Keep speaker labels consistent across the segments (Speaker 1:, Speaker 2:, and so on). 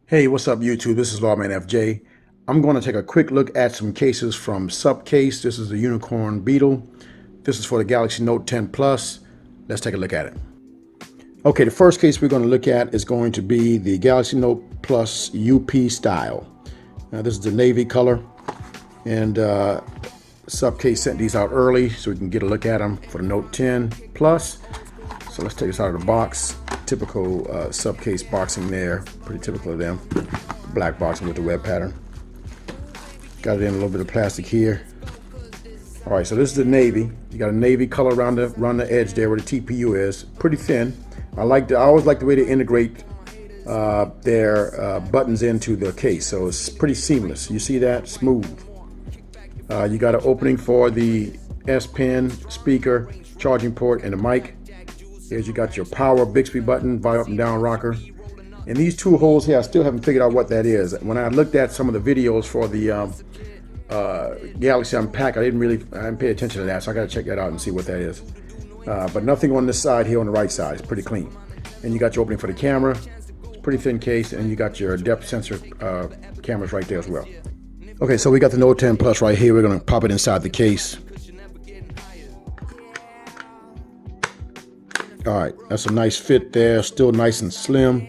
Speaker 1: Hey, what's up YouTube? This is Lawman FJ. I'm going to take a quick look at some cases from Supcase. This is the Unicorn Beetle. This is for the Galaxy Note 10 Plus. Let's take a look at it. Okay, the first case we're going to look at is going to be the Galaxy Note Plus UP style. Now this is the navy color, and Supcase sent these out early so we can get a look at them for the Note 10 Plus. So let's take this out of the box. Typical Supcase boxing there, pretty typical of them. Black boxing with the web pattern. Got it in a little bit of plastic here. All right, so this is the navy. You got a navy color around the edge there where the TPU is. Pretty thin. I always like the way they integrate their buttons into the case, so it's pretty seamless. You see that? Smooth. You got an opening for the S Pen, speaker, charging port, and a mic. Here's you got your power Bixby button, volume up and down rocker. And these two holes here, I still haven't figured out what that is. When I looked at some of the videos for the Galaxy Unpack, I didn't pay attention to that, so I gotta check that out and see what that is. But nothing on this side here on the right side. It's pretty clean. And you got your opening for the camera. It's a pretty thin case, and you got your depth sensor cameras right there as well. Okay, so we got the Note 10 Plus right here. We're gonna pop it inside the case. All right, that's a nice fit there, still nice and slim.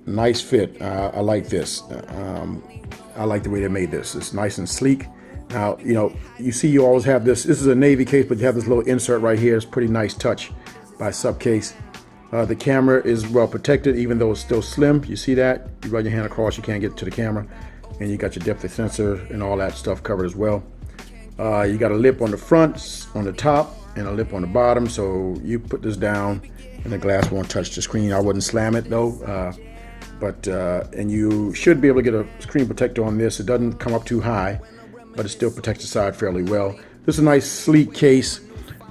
Speaker 1: Nice fit. I like this. I like the way they made this. It's nice and sleek. Now, you see you always have this. This is a navy case, but you have this little insert right here. It's a pretty nice touch by Supcase. The camera is well protected, even though it's still slim. You see that? You run your hand across, you can't get to the camera. And you got your depth sensor and all that stuff covered as well. You got a lip on the front, on the top, and a lip on the bottom, so you put this down and the glass won't touch the screen. I wouldn't slam it though, and you should be able to get a screen protector on this. It doesn't come up too high, but it still protects the side fairly well. This is a nice sleek case.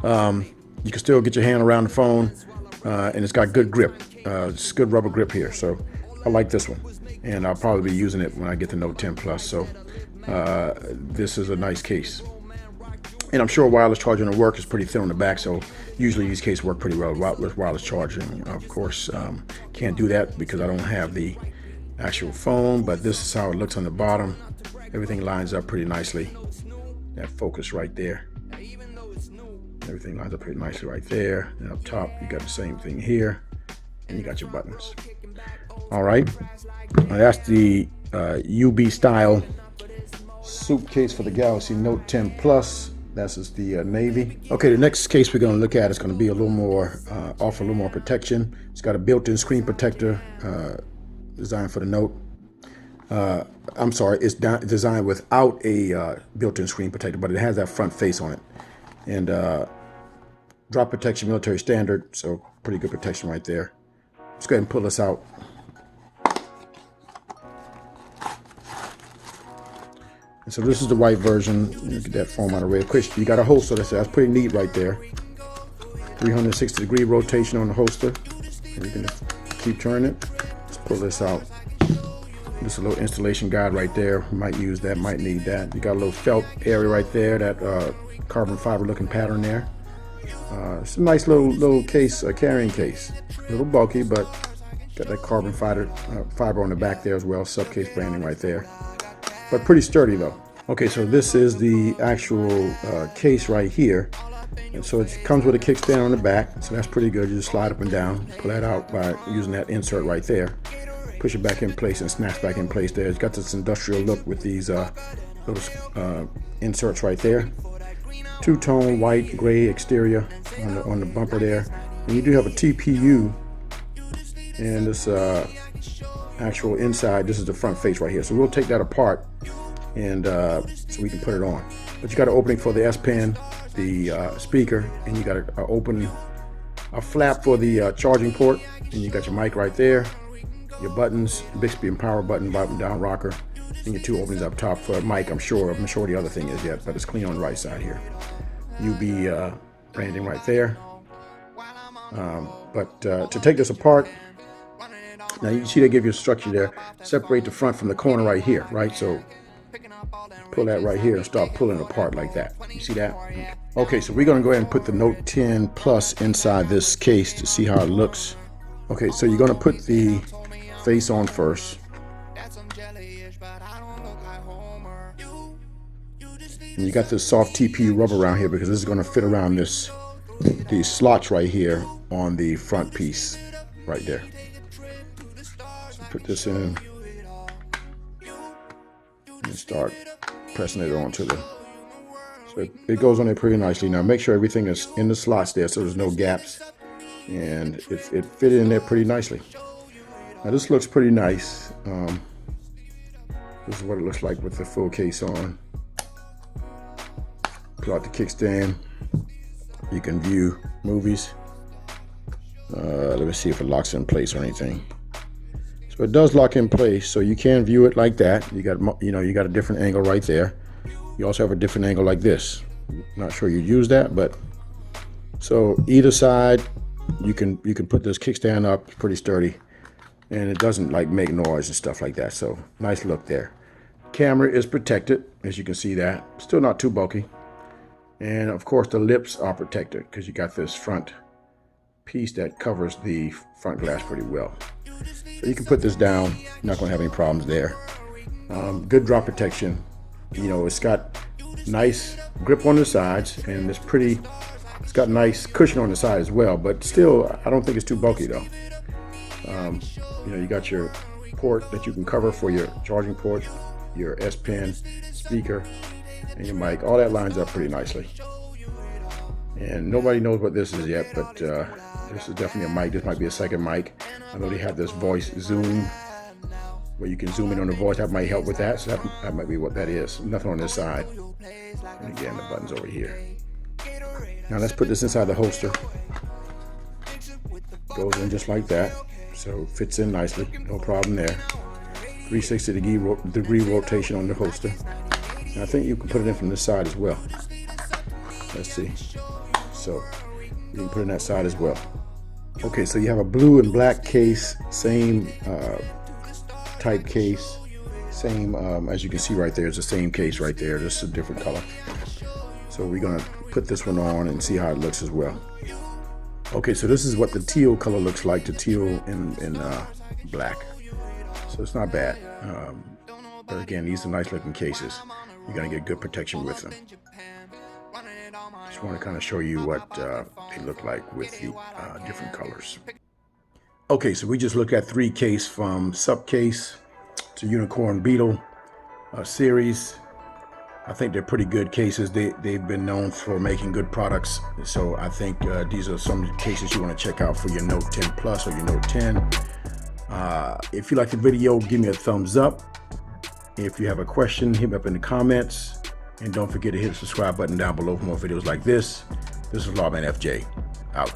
Speaker 1: You can still get your hand around the phone, and it's got good grip. It's good rubber grip here, so I like this one, and I'll probably be using it when I get the Note 10 Plus. So this is a nice case. And I'm sure wireless charging will work. It's pretty thin on the back, so usually these cases work pretty well with wireless charging. Of course, can't do that because I don't have the actual phone, but this is how it looks on the bottom. Everything lines up pretty nicely. That focus right there. Everything lines up pretty nicely right there. And up top, you got the same thing here, and you got your buttons. All right, now that's the UB style Supcase for the Galaxy Note 10 Plus. That's just the navy. Okay, the next case we're going to look at is going to be a little more, offer a little more protection. It's got a built-in screen protector designed for the Note. I'm sorry, it's designed without a built-in screen protector, but it has that front face on it. And drop protection, military standard, so pretty good protection right there. Let's go ahead and pull this out. So this is the white version. You get that foam out of the way. Of course, you got a holster. That's pretty neat right there. 360-degree rotation on the holster. And you can just keep turning it. Let's pull this out. This is a little installation guide right there. Might use that, might need that. You got a little felt area right there, that carbon fiber looking pattern there. It's a nice little case, carrying case. A little bulky, but got that carbon fiber on the back there as well. Supcase branding right there. But pretty sturdy though. Okay, so this is the actual case right here. And so it comes with a kickstand on the back, so that's pretty good. You just slide up and down, pull that out by using that insert right there. Push it back in place and snaps back in place there. It's got this industrial look with these little inserts right there. Two-tone white, gray exterior on the bumper there. And you do have a TPU, and this actual inside, this is the front face right here. So we'll take that apart, and so we can put it on. But you got an opening for the S Pen, the speaker, and you got a flap for the charging port, and you got your mic right there, your buttons, Bixby and power button, button down rocker, and your two openings up top for a mic. I'm sure the other thing is yet, but it's clean on the right side here. UB branding right there. But to take this apart, now you see they give you a structure there. Separate the front from the corner right here, right? So pull that right here and start pulling it apart like that. You see that? Okay, so we're gonna go ahead and put the Note 10 Plus inside this case to see how it looks. Okay, so you're gonna put the face on first. And you got this soft TP rubber around here because this is going to fit around these slots right here on the front piece right there. So put this in and start pressing it onto the, so it goes on there pretty nicely. Now make sure everything is in the slots there so there's no gaps, and it fit in there pretty nicely. Now this looks pretty nice. This is what it looks like with the full case on. Pull out the kickstand. You can view movies. Let me see if it locks in place or anything. So it does lock in place, so you can view it like that. You got, you got a different angle right there. You also have a different angle like this. Not sure you'd use that, but so either side, you can put this kickstand up. It's pretty sturdy, and it doesn't like make noise and stuff like that. So nice look there. Camera is protected, as you can see that. Still not too bulky. And of course the lips are protected because you got this front piece that covers the front glass pretty well. So you can put this down, you're not going to have any problems there. Good drop protection. It's got nice grip on the sides, and it's got nice cushion on the side as well, but still I don't think it's too bulky though. You got your port that you can cover for your charging port, your S Pen, speaker, and your mic. All that lines up pretty nicely. And nobody knows what this is yet, but this is definitely a mic. This might be a second mic. I know they have this voice zoom where you can zoom in on the voice. That might help with that. So that might be what that is. Nothing on this side. And again, the button's over here. Now let's put this inside the holster. Goes in just like that. So it fits in nicely. No problem there. 360 degree rotation on the holster. And I think you can put it in from this side as well. Let's see. So you can put it in that side as well. Okay, so you have a blue and black case, same type case, same as you can see right there. It's the same case right there, just a different color. So we're gonna put this one on and see how it looks as well. Okay, so this is what the teal color looks like, the teal in black. So it's not bad. But again, these are nice looking cases. You're gonna get good protection with them. Just want to kind of show you what they look like with the different colors. Okay, so we just looked at 3 cases from Supcase to Unicorn Beetle series. I think they're pretty good cases. They've been known for making good products. So I think these are some cases you want to check out for your Note 10 Plus or your Note 10. If you like the video, give me a thumbs up. If you have a question, hit me up in the comments. And don't forget to hit the subscribe button down below for more videos like this. This is Lawman FJ, out.